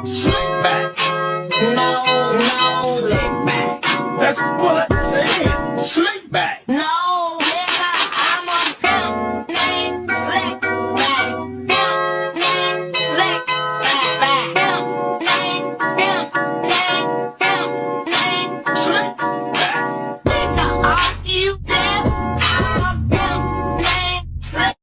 Slick back. No, no, slick back. That's what I said. Slick back. No, nigga, I'm a pimp named Slick Back. Pimp named Slick Back. Pimp named Slick back. Nigga, are you deaf? I'm a pimp named Slick.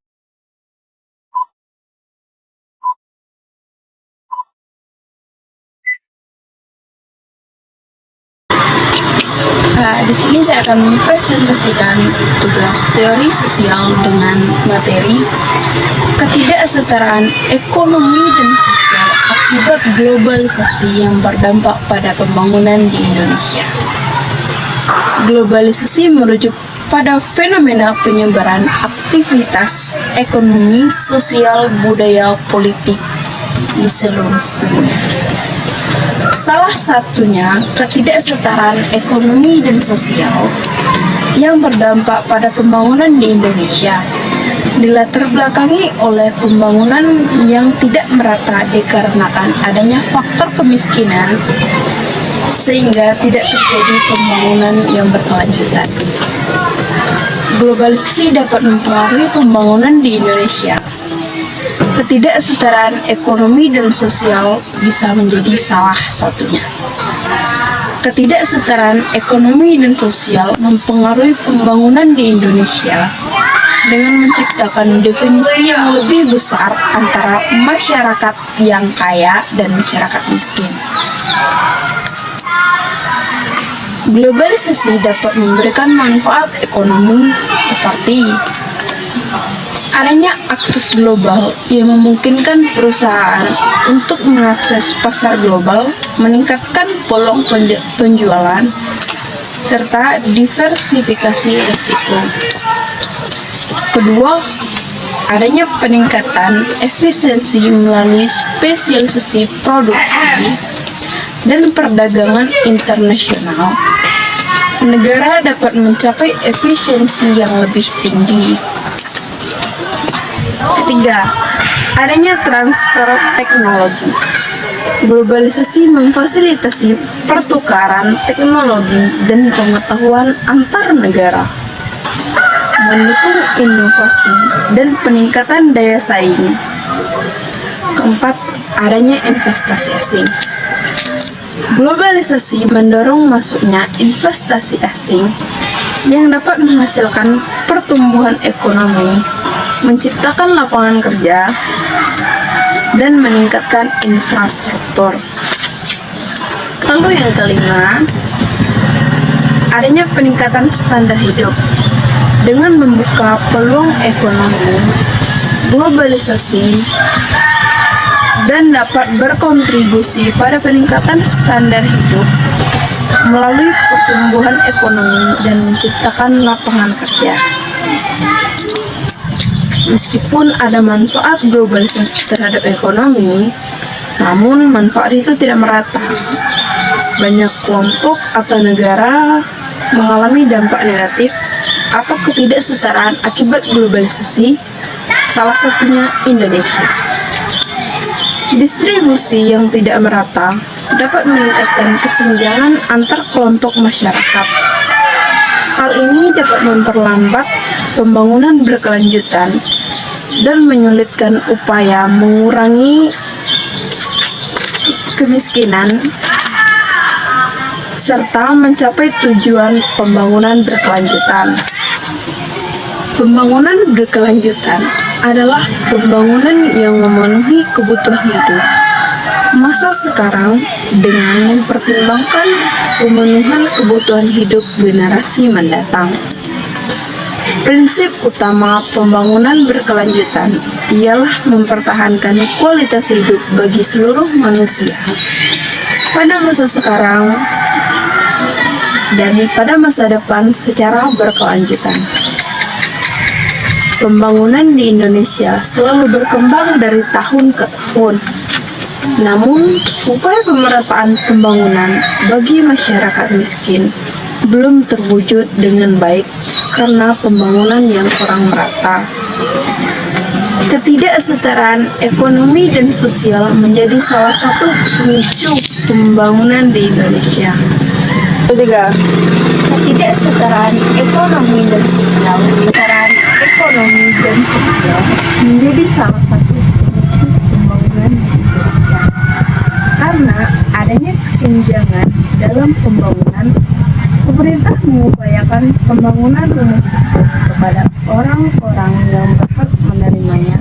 Di sini saya akan mempresentasikan tugas teori sosial dengan materi ketidaksetaraan ekonomi dan sosial akibat globalisasi yang berdampak pada pembangunan di Indonesia. Globalisasi merujuk pada fenomena penyebaran aktivitas ekonomi, sosial, budaya, politik di seluruh dunia. Salah satunya ketidaksetaraan ekonomi dan sosial yang berdampak pada pembangunan di Indonesia dilatar belakangi oleh pembangunan yang tidak merata dikarenakan adanya faktor kemiskinan sehingga tidak terjadi pembangunan yang berkelanjutan. Globalisasi dapat mempengaruhi pembangunan di Indonesia. Ketidaksetaraan ekonomi dan sosial bisa menjadi salah satunya. Ketidaksetaraan ekonomi dan sosial mempengaruhi pembangunan di Indonesia dengan menciptakan definisi yang lebih besar antara masyarakat yang kaya dan masyarakat miskin. Globalisasi dapat memberikan manfaat ekonomi seperti adanya akses global yang memungkinkan perusahaan untuk mengakses pasar global, meningkatkan peluang penjualan, serta diversifikasi risiko. Kedua, adanya peningkatan efisiensi melalui spesialisasi produksi dan perdagangan internasional. Negara dapat mencapai efisiensi yang lebih tinggi. Ketiga, adanya transfer teknologi. Globalisasi memfasilitasi pertukaran teknologi dan pengetahuan antar negara, mendukung inovasi dan peningkatan daya saing. Keempat, adanya investasi asing. Globalisasi mendorong masuknya investasi asing yang dapat menghasilkan pertumbuhan ekonomi, menciptakan lapangan kerja, dan meningkatkan infrastruktur. Lalu yang kelima, adanya peningkatan standar hidup. Dengan membuka peluang ekonomi, globalisasi, dan dapat berkontribusi pada peningkatan standar hidup melalui pertumbuhan ekonomi dan menciptakan lapangan kerja. Meskipun ada manfaat globalisasi terhadap ekonomi, namun manfaat itu tidak merata. Banyak kelompok atau negara mengalami dampak negatif atau ketidaksetaraan akibat globalisasi, salah satunya Indonesia. Distribusi yang tidak merata dapat meningkatkan kesenjangan antar kelompok masyarakat. Hal ini dapat memperlambat pembangunan berkelanjutan dan menyulitkan upaya mengurangi kemiskinan serta mencapai tujuan pembangunan berkelanjutan. Pembangunan berkelanjutan adalah pembangunan yang memenuhi kebutuhan hidup masa sekarang dengan mempertimbangkan pemenuhan kebutuhan hidup generasi mendatang. Prinsip utama pembangunan berkelanjutan ialah mempertahankan kualitas hidup bagi seluruh manusia pada masa sekarang dan pada masa depan secara berkelanjutan. Pembangunan di Indonesia selalu berkembang dari tahun ke tahun. Namun, upaya pemerataan pembangunan bagi masyarakat miskin belum terwujud dengan baik karena pembangunan yang kurang merata. Ketidaksetaraan ekonomi dan sosial menjadi salah satu pemicu pembangunan di Indonesia. Ketiga, ketidaksetaraan ekonomi dan sosial menjadi salah satu pemicu pembangunan di Indonesia. Karena adanya kesenjangan dalam pembangunan, pemerintah mengupayakan pembangunan rumah susun kepada orang-orang yang berhak menerimanya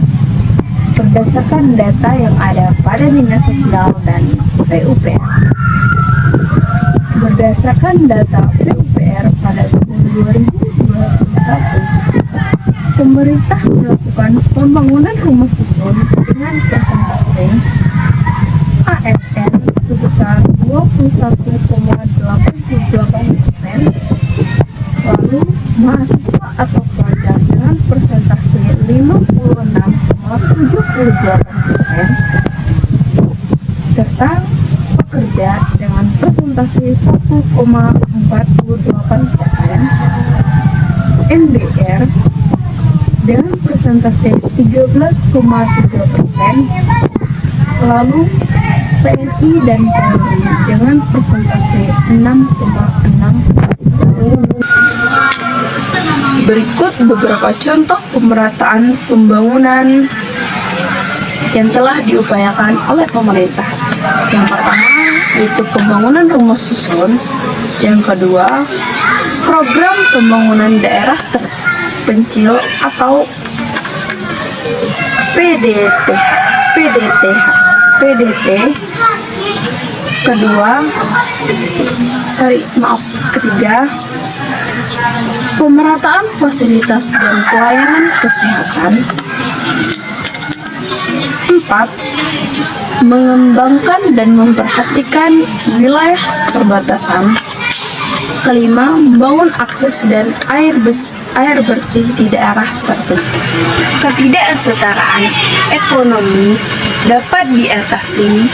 berdasarkan data yang ada pada Dinas Sosial dan PUPR. Berdasarkan data PUPR pada tahun 2021, pemerintah melakukan pembangunan rumah susun dengan persentase ASN sebesar 21,88%, lalu mahasiswa atau pelajar dengan persentase 56,78%, serta pekerja dengan persentase 1,48%, MBR dengan persentase 13,3%, lalu PNI dan Polri dengan persentase 6,6%. Berikut beberapa contoh pemerataan pembangunan yang telah diupayakan oleh pemerintah. Yang pertama yaitu pembangunan rumah susun. Yang kedua, program pembangunan daerah terpencil atau PDT. Ketiga, pemerataan fasilitas dan pelayanan kesehatan. 4. Mengembangkan dan memperhatikan wilayah perbatasan. 5. Membangun akses dan air bersih di daerah tertentu. Ketidaksetaraan ekonomi dapat diatasi,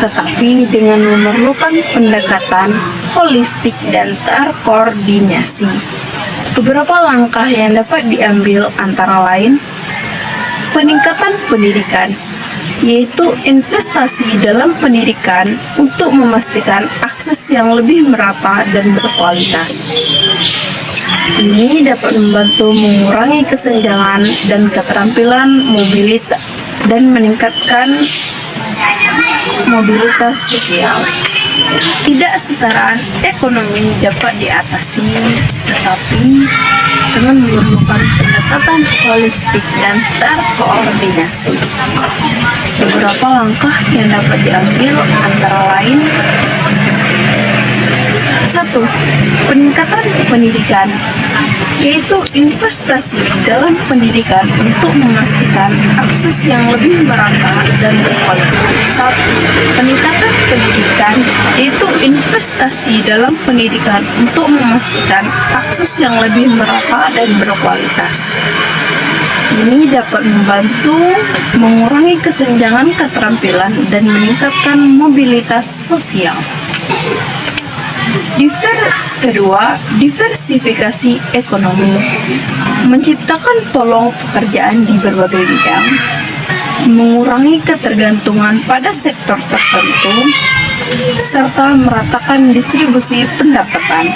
tetapi dengan memerlukan pendekatan holistik dan terkoordinasi. Beberapa langkah yang dapat diambil antara lain peningkatan pendidikan, yaitu investasi dalam pendidikan untuk memastikan akses yang lebih merata dan berkualitas. Ini dapat membantu mengurangi kesenjangan dan keterampilan mobilitas dan meningkatkan mobilitas sosial. Ketidaksetaraan ekonomi dapat diatasi, tetapi dengan memerlukan pendekatan holistik dan terkoordinasi. Beberapa langkah yang dapat diambil antara lain: 1. Peningkatan pendidikan, yaitu investasi dalam pendidikan untuk memastikan akses yang lebih merata dan berkualitas. 1. Peningkatan pendidikan, yaitu investasi dalam pendidikan untuk memastikan akses yang lebih merata dan berkualitas. Ini dapat membantu mengurangi kesenjangan keterampilan dan meningkatkan mobilitas sosial. Kedua, diversifikasi ekonomi, menciptakan peluang pekerjaan di berbagai bidang, mengurangi ketergantungan pada sektor tertentu, serta meratakan distribusi pendapatan.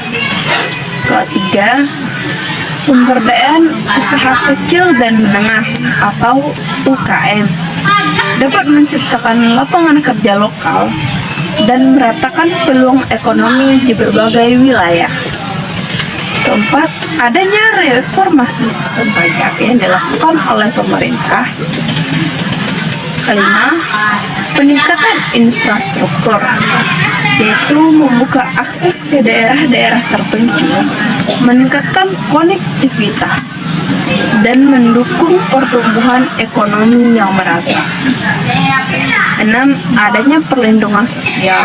Ketiga, pemberdayaan usaha kecil dan menengah atau UKM dapat menciptakan lapangan kerja lokal dan meratakan peluang ekonomi di berbagai wilayah. Keempat, adanya reformasi sistem pajak yang dilakukan oleh pemerintah. Kelima, peningkatan infrastruktur, yaitu membuka akses ke daerah-daerah terpencil, meningkatkan konektivitas, dan mendukung pertumbuhan ekonomi yang merata. 6. Adanya perlindungan sosial.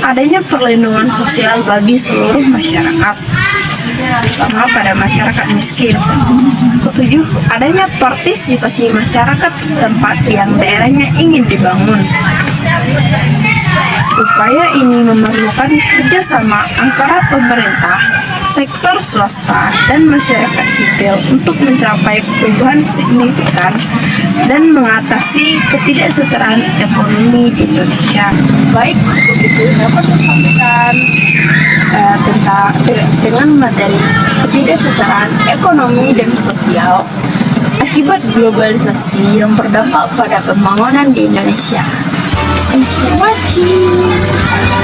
Adanya perlindungan sosial bagi seluruh masyarakat, terutama pada masyarakat miskin. 7. Adanya partisipasi masyarakat setempat yang daerahnya ingin dibangun. 8. Upaya ini memerlukan kerjasama antara pemerintah, sektor swasta, dan masyarakat sipil untuk mencapai perubahan signifikan dan mengatasi ketidaksetaraan ekonomi di Indonesia. Baik, cukup itu dapat saya sampaikan dengan materi ketidaksetaraan ekonomi dan sosial akibat globalisasi yang berdampak pada pembangunan di Indonesia. Thanks for watching.